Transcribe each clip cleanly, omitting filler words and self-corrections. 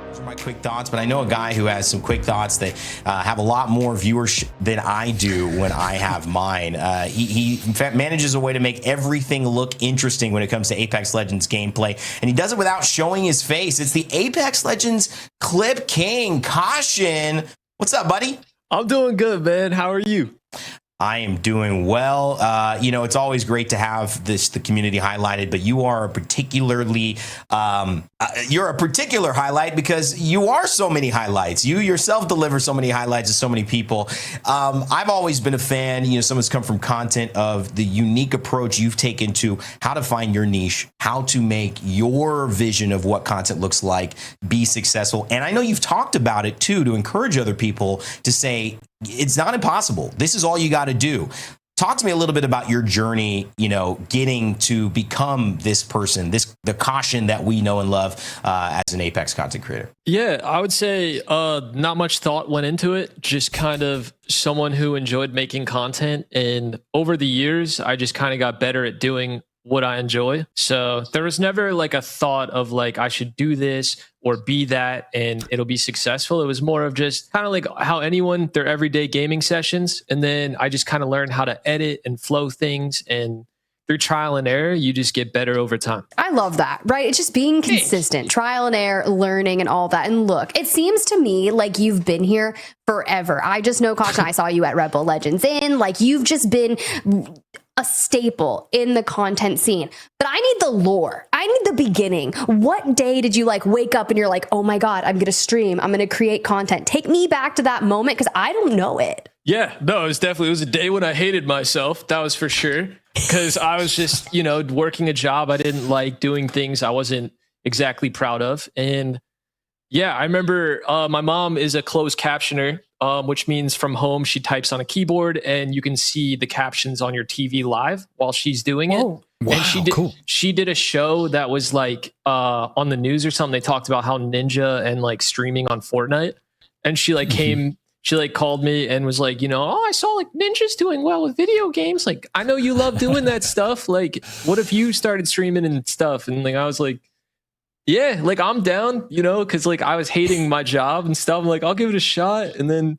Those are my quick thoughts, but I know a guy who has some quick thoughts that have a lot more viewers than I do when I have mine. He in fact manages a way to make everything look interesting when it comes to Apex Legends gameplay, and he does it without showing his face. It's the Apex Legends Clip King, Caution. What's up, buddy? I'm doing good, man. How are you? I am doing well. It's always great to have the community highlighted, but you are a particularly, you're a particular highlight because you are so many highlights. You yourself deliver so many highlights to so many people. I've always been a fan, someone's come from content of the unique approach you've taken to how to find your niche, how to make your vision of what content looks like be successful. And I know you've talked about it too, to encourage other people to say, it's not impossible. This is all you got to do. Talk to me a little bit about your journey, getting to become this person, the Caution that we know and love as an Apex content creator. Yeah, I would say not much thought went into it. Just kind of someone who enjoyed making content. And over the years, I just kind of got better at doing what I enjoy. So there was never like a thought of like, I should do this or be that and it'll be successful. It was more of just kind of like how anyone, their everyday gaming sessions. And then I just kind of learned how to edit and flow things, and through trial and error, you just get better over time. I love that, right? It's just being consistent, trial and error, learning and all that. And look, it seems to me like you've been here forever. I just know, Caution, I saw you at Red Bull Legends like you've just been a staple in the content scene. But I need the lore. I need the beginning. What day did you wake up and you're like, oh my God, I'm going to stream. I'm going to create content. Take me back to that moment, because I don't know it. Yeah, no, it was a day when I hated myself. That was for sure. Because I was just, working a job I didn't like, doing things I wasn't exactly proud of. And yeah, I remember my mom is a closed captioner, which means from home she types on a keyboard and you can see the captions on your TV live while she's doing it. Wow, and she did a show that was on the news or something. They talked about how Ninja and streaming on Fortnite. And she came, she called me and was like, I saw Ninja's doing well with video games. I know you love doing that stuff. What if you started streaming and stuff? And I was like, yeah, I'm down, because I was hating my job and stuff. I'm I'll give it a shot. And then,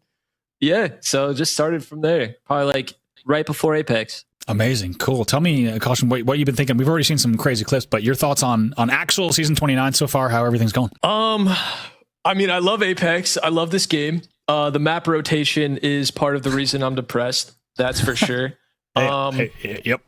yeah, so just started from there, probably right before Apex. Amazing. Cool. Tell me, Caution, what you've been thinking. We've already seen some crazy clips, but your thoughts on actual season 29 so far, how everything's going? I mean, I love Apex. I love this game. The map rotation is part of the reason I'm depressed. That's for sure. Yep.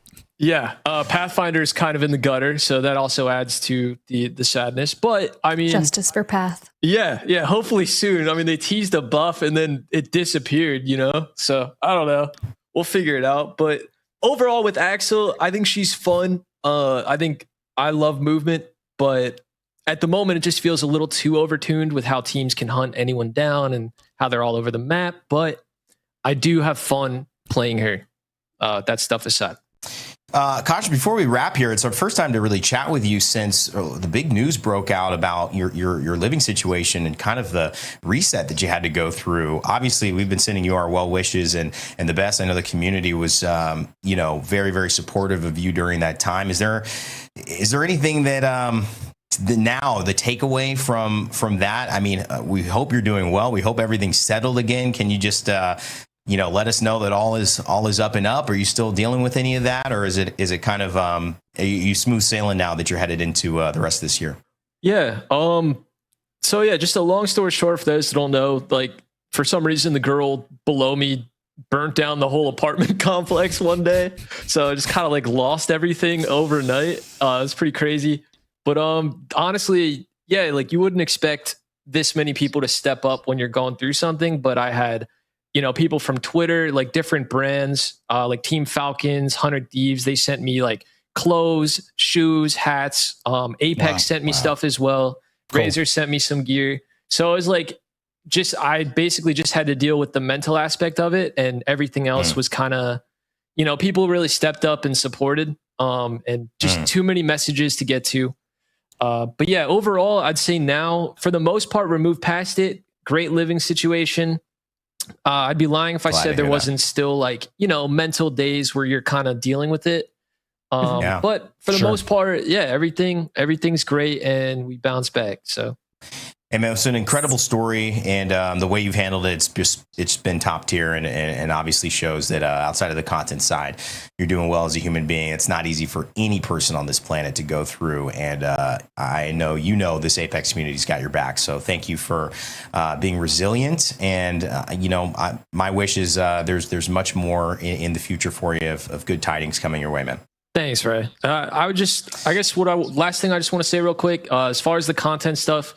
Yeah, Pathfinder is kind of in the gutter, so that also adds to the sadness. But I mean, justice for Path. Yeah. Hopefully soon. I mean, they teased a buff and then it disappeared. So I don't know. We'll figure it out. But overall, with Axel, I think she's fun. I think I love movement, but at the moment, it just feels a little too overtuned with how teams can hunt anyone down and how they're all over the map. But I do have fun playing her. That stuff aside. Caution, before we wrap here, it's our first time to really chat with you since the big news broke out about your living situation and kind of the reset that you had to go through. Obviously, we've been sending you our well wishes and the best. I know the community was, very, very supportive of you during that time. Is there anything that now the takeaway from that? I mean, we hope you're doing well. We hope everything's settled again. Can you just let us know that all is up and up? Are you still dealing with any of that, or is it kind of are you smooth sailing now that you're headed into the rest of this year? Yeah. So yeah, just a long story short, for those who don't know, for some reason the girl below me burnt down the whole apartment complex one day. So I just kind of lost everything overnight. It was pretty crazy. But honestly, yeah, you wouldn't expect this many people to step up when you're going through something, but I had people from Twitter, different brands, Team Falcons, 100 Thieves. They sent me clothes, shoes, hats. Apex sent me stuff as well. Cool. Razer sent me some gear. So it was I basically just had to deal with the mental aspect of it, and everything else was kind of, people really stepped up and supported. And just too many messages to get to. But yeah, overall, I'd say now, for the most part, we're moved past it. Great living situation. I'd be lying if I said there wasn't still mental days where you're kind of dealing with it. But for the most part, yeah, everything's great and we bounce back. So Hey man, it's an incredible story, and the way you've handled it, it's been top tier, and obviously shows that outside of the content side, you're doing well as a human being. It's not easy for any person on this planet to go through, and I know this Apex community's got your back. So thank you for being resilient, and my wish is there's much more in the future for you of good tidings coming your way, man. Thanks, Ray. Last thing I just want to say real quick, as far as the content stuff.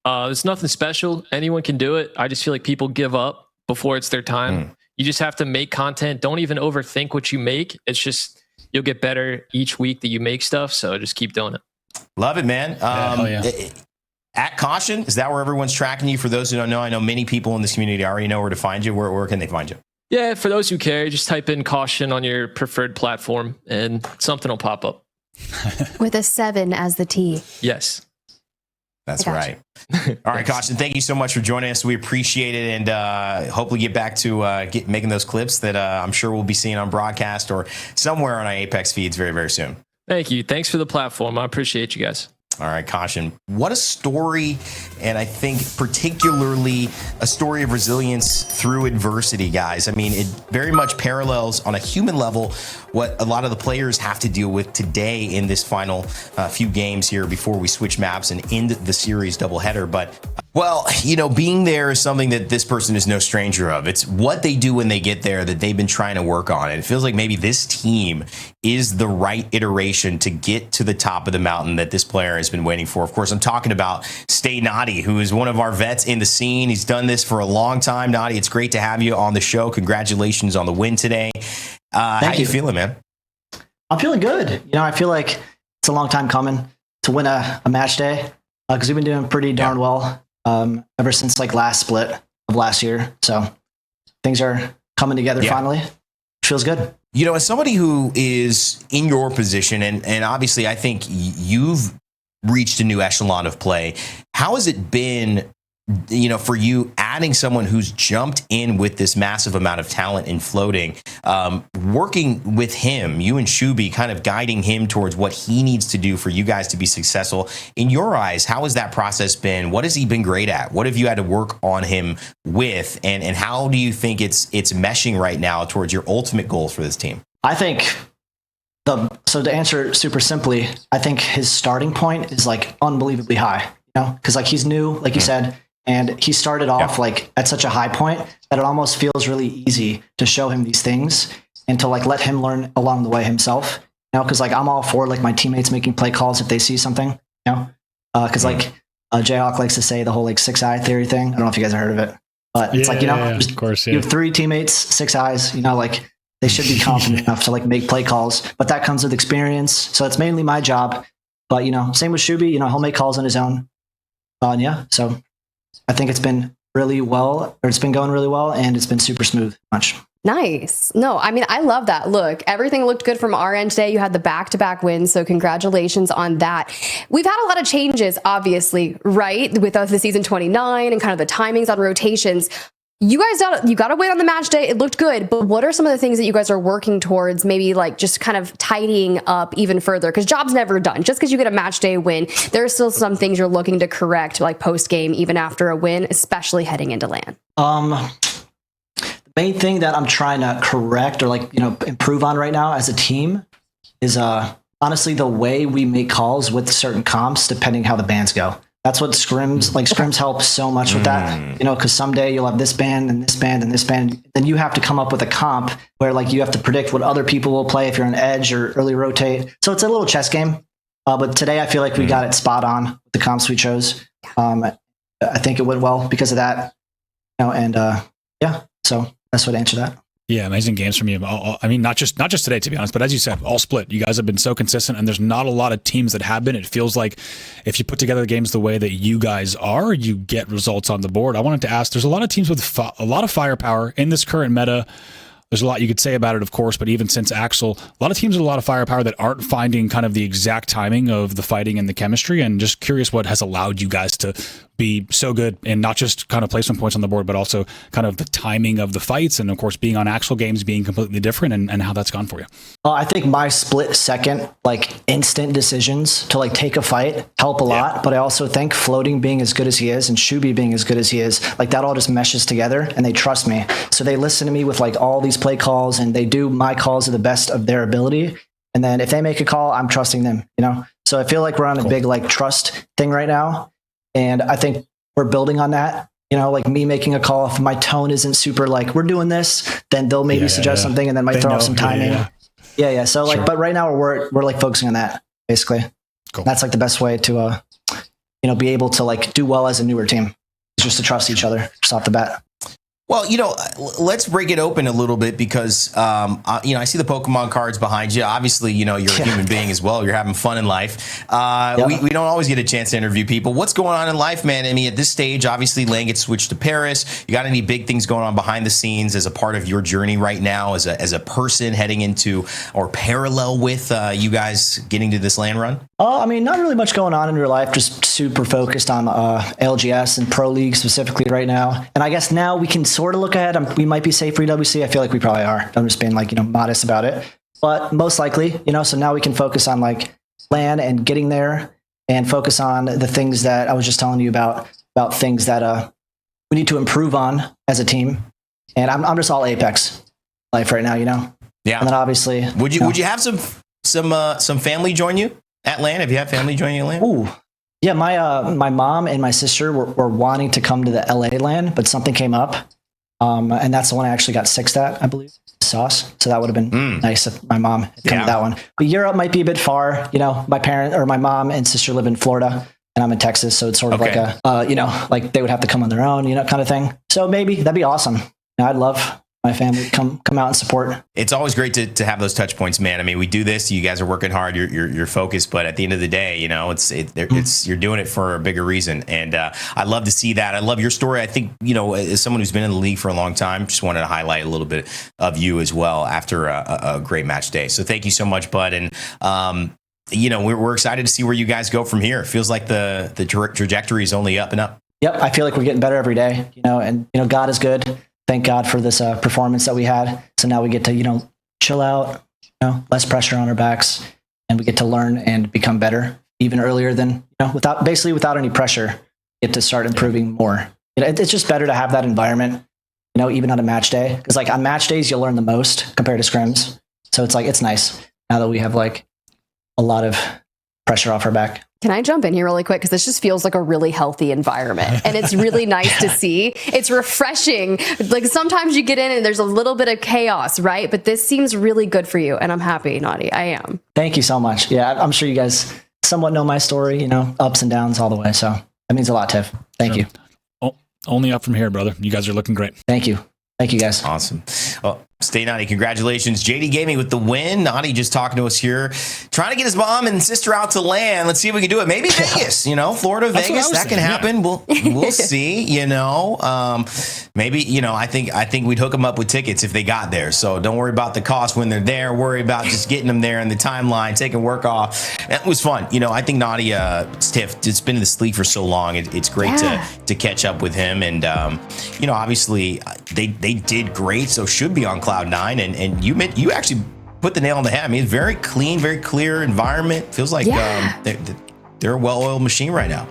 It's nothing special. Anyone can do it. I just feel like people give up before it's their time. You just have to make content. Don't even overthink what you make. It's just, you'll get better each week that you make stuff. So just keep doing it. Love it, man. At Caution, is that where everyone's tracking you? For those who don't know, I know many people in this community already know where to find you. Where can they find you? Yeah, for those who care, just type in Caution on your preferred platform and something will pop up. With a 7 as the T. Yes. That's right. All right, Caution, thank you so much for joining us. We appreciate it, and hopefully get back to making those clips that I'm sure we'll be seeing on broadcast or somewhere on our Apex feeds very, very soon. Thank you. Thanks for the platform. I appreciate you guys. All right, Caution. What a story, and I think particularly a story of resilience through adversity, guys. I mean, it very much parallels on a human level what a lot of the players have to deal with today in this final few games here before we switch maps and end the series doubleheader. But, well, being there is something that this person is no stranger of. It's what they do when they get there that they've been trying to work on. And it feels like maybe this team is the right iteration to get to the top of the mountain that this player has been waiting for. Of course, I'm talking about StayNaughty, who is one of our vets in the scene. He's done this for a long time. Naughty, it's great to have you on the show. Congratulations on the win today. How you feeling, man? I'm feeling good. I feel like it's a long time coming to win a match day because we've been doing pretty darn well ever since last split of last year. So things are coming together finally. Feels good. As somebody who is in your position, and obviously I think you've reached a new echelon of play, how has it been, for you adding someone who's jumped in with this massive amount of talent in floating, working with him, you and Shuby, kind of guiding him towards what he needs to do for you guys to be successful? In your eyes, how has that process been? What has he been great at? What have you had to work on him with? And how do you think it's meshing right now towards your ultimate goals for this team? I think so to answer super simply, I think his starting point is unbelievably high, because he's new, like you said, and he started off at such a high point that it almost feels really easy to show him these things and to let him learn along the way himself. Because I'm all for my teammates making play calls if they see something. Because Jayhawk likes to say the whole 6-eye theory thing. I don't know if you guys have heard of it, but it's of course, you have 3 teammates, 6 eyes. They should be confident enough to make play calls, but that comes with experience. So it's mainly my job. But same with Shuby. He'll make calls on his own. So I think it's been really well, or it's been going really well, and it's been super smooth. Nice. No, I mean, I love that. Look, everything looked good from our end today. You had the back-to-back wins, so congratulations on that. We've had a lot of changes, obviously, right? With the season 29 and kind of the timings on rotations. You got to win on the match day. It looked good, but what are some of the things that you guys are working towards, maybe just kind of tidying up even further? Because job's never done. Just because you get a match day win, there are still some things you're looking to correct, post game, even after a win, especially heading into LAN. The main thing that I'm trying to correct or improve on right now as a team is honestly the way we make calls with certain comps, depending how the bans go. That's what Scrims, Scrims helps so much with that, because someday you'll have this band and this band and this band. Then you have to come up with a comp where you have to predict what other people will play if you're an edge or early rotate. So it's a little chess game. But today I feel like we got it spot on with the comps we chose. I think it went well because of that. So that's what I answer that. Yeah, amazing games from you. I mean, not just today, to be honest, but as you said, all split. You guys have been so consistent, and there's not a lot of teams that have been. It feels like if you put together the games the way that you guys are, you get results on the board. I wanted to ask, there's a lot of teams with a lot of firepower in this current meta. There's a lot you could say about it, of course, but even since Axel, a lot of teams with a lot of firepower that aren't finding kind of the exact timing of the fighting and the chemistry, and just curious what has allowed you guys to be so good in not just kind of placement points on the board, but also kind of the timing of the fights, and of course being on actual games being completely different, and how that's gone for you? I think my split second, like instant decisions to like take a fight help a lot. But I also think floating being as good as he is and Shuby being as good as he is, like that all just meshes together, and they trust me. So they listen to me with like all these play calls, and they do my calls to the best of their ability. And then if they make a call, I'm trusting them, you know? So I feel like we're on a big like trust thing right now. And I think we're building on that. You know, like me making a call, if my tone isn't super like, we're doing this, then they'll maybe suggest something, and then might throw off some timing. Yeah. So like, but right now we're like focusing on that basically. Cool. That's like the best way to, you know, be able to like do well as a newer team, is just to trust each other just off the bat. Well, you know, let's break it open a little bit because, you know, I see the Pokemon cards behind you. Obviously, you know, you're a human being as well. You're having fun in life. We don't always get a chance to interview people. What's going on in life, man? I mean, at this stage, obviously, Lane gets switched to Paris. You got any big things going on behind the scenes as a part of your journey right now as a person heading into or parallel with you guys getting to this land run? I mean, not really much going on in your life. Just super focused on ALGS and Pro League specifically right now. And I guess now we can sort of look ahead. We might be safe for EWC. I feel like we probably are. I'm just being like, you know, modest about it. But most likely, you know, so now we can focus on like LAN and getting there, and focus on the things that I was just telling you about things that we need to improve on as a team. And I'm just all Apex life right now, you know? Yeah. And then obviously... Would you have some family join you at LAN? Have you had family join you at LAN? Ooh. Yeah, my mom and my sister were wanting to come to the LA LAN, but something came up. And that's the one I actually got sixth at, I believe, Sauce. So that would have been nice if my mom had come to that one. But Europe might be a bit far. You know, my mom and sister live in Florida, and I'm in Texas. So it's sort of like a, you know, like they would have to come on their own, you know, kind of thing. So maybe that'd be awesome. You know, I'd love my family come out and support. It's always great to have those touch points, man. I mean, we do this. You guys are working hard. You're focused, but at the end of the day, you know, it's you're doing it for a bigger reason. And I love to see that. I love your story. I think, you know, as someone who's been in the league for a long time, just wanted to highlight a little bit of you as well after a great match day. So thank you so much, bud. And you know, we're excited to see where you guys go from here. It feels like the trajectory is only up and up. Yep, I feel like we're getting better every day. You know, and you know, God is good. Thank God for this performance that we had. So now we get to, you know, chill out, you know, less pressure on our backs, and we get to learn and become better even earlier than, you know, without any pressure, get to start improving more. You know, it's just better to have that environment, you know, even on a match day. Because like on match days, you'll learn the most compared to scrims. So it's like, it's nice now that we have like a lot of pressure off our back. Can I jump in here really quick? Because this just feels like a really healthy environment. And it's really nice to see. It's refreshing. Like sometimes you get in and there's a little bit of chaos, right? But this seems really good for you. And I'm happy, Naughty. I am. Thank you so much. Yeah, I'm sure you guys somewhat know my story, you know, ups and downs all the way. So that means a lot, Tiff. Thank you. Only up from here, brother. You guys are looking great. Thank you. Thank you, guys. Awesome. Well, StayNaughty, congratulations. JD Gaming with the win. Naughty just talking to us here, trying to get his mom and sister out to LAN. Let's see if we can do it. Maybe Vegas, you know, Florida, Vegas, that can happen. Yeah. We'll see, you know. Maybe, you know, I think we'd hook them up with tickets if they got there. So don't worry about the cost when they're there. Worry about just getting them there in the timeline, taking work off. It was fun. You know, I think Naughty, Tiff, it's been in this league for so long. It's great to catch up with him. And, you know, obviously they did great, so should be on Cloud 9, and you actually put the nail on the head. I mean, it's very clean, very clear environment. Feels like they're a well-oiled machine right now.